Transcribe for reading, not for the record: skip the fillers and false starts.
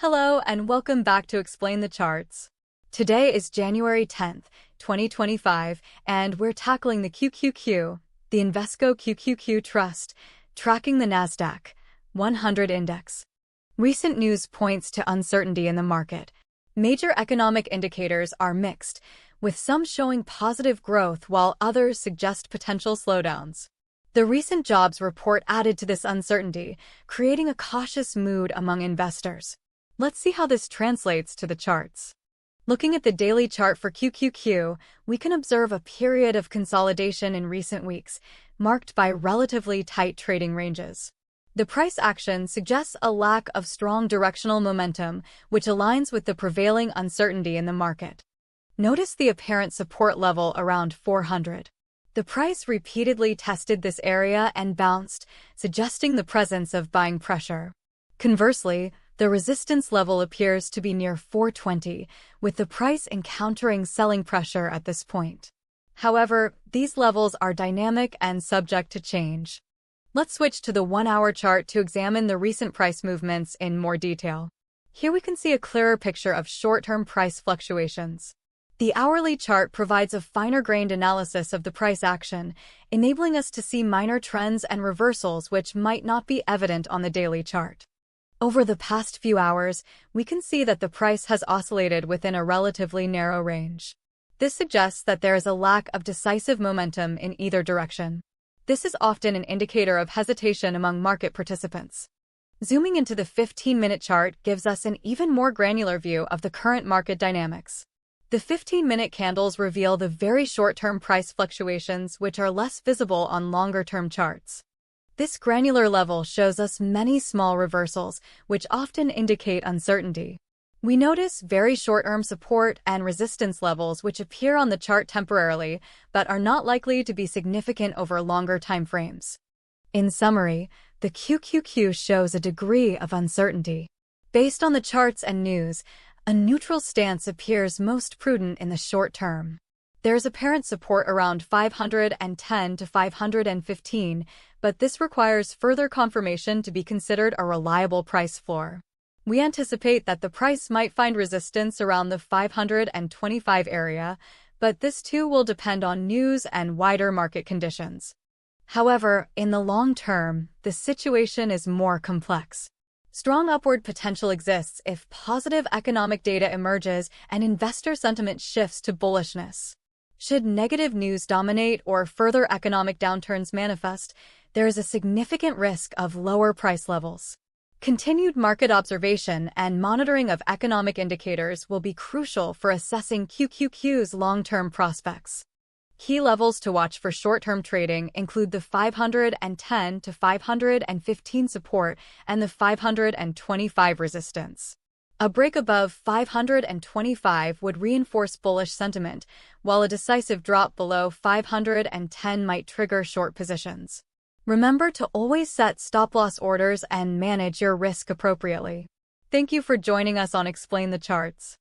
Hello and welcome back to Explain the Charts. Today is January 10th, 2025, and we're tackling the QQQ, the Invesco QQQ Trust, tracking the Nasdaq 100 index. Recent news points to uncertainty in the market. Major economic indicators are mixed, with some showing positive growth while others suggest potential slowdowns. The recent jobs report added to this uncertainty, creating a cautious mood among investors. Let's see how this translates to the charts. Looking at the daily chart for QQQ, we can observe a period of consolidation in recent weeks, marked by relatively tight trading ranges. The price action suggests a lack of strong directional momentum, which aligns with the prevailing uncertainty in the market. Notice the apparent support level around 400. The price repeatedly tested this area and bounced, suggesting the presence of buying pressure. Conversely, the resistance level appears to be near 420, with the price encountering selling pressure at this point. However, these levels are dynamic and subject to change. Let's switch to the 1-hour chart to examine the recent price movements in more detail. Here we can see a clearer picture of short-term price fluctuations. The hourly chart provides a finer-grained analysis of the price action, enabling us to see minor trends and reversals which might not be evident on the daily chart. Over the past few hours, we can see that the price has oscillated within a relatively narrow range. This suggests that there is a lack of decisive momentum in either direction. This is often an indicator of hesitation among market participants. Zooming into the 15-minute chart gives us an even more granular view of the current market dynamics. The 15-minute candles reveal the very short-term price fluctuations which are less visible on longer-term charts. This granular level shows us many small reversals, which often indicate uncertainty. We notice very short-term support and resistance levels which appear on the chart temporarily, but are not likely to be significant over longer timeframes. In summary, the QQQ shows a degree of uncertainty. Based on the charts and news, a neutral stance appears most prudent in the short term. There is apparent support around 510 to 515, but this requires further confirmation to be considered a reliable price floor. We anticipate that the price might find resistance around the 525 area, but this too will depend on news and wider market conditions. However, in the long term, the situation is more complex. Strong upward potential exists if positive economic data emerges and investor sentiment shifts to bullishness. Should negative news dominate or further economic downturns manifest, there is a significant risk of lower price levels. Continued market observation and monitoring of economic indicators will be crucial for assessing QQQ's long-term prospects. Key levels to watch for short-term trading include the 510 to 515 support and the 525 resistance. A break above 525 would reinforce bullish sentiment, while a decisive drop below 510 might trigger short positions. Remember to always set stop-loss orders and manage your risk appropriately. Thank you for joining us on Explain the Charts.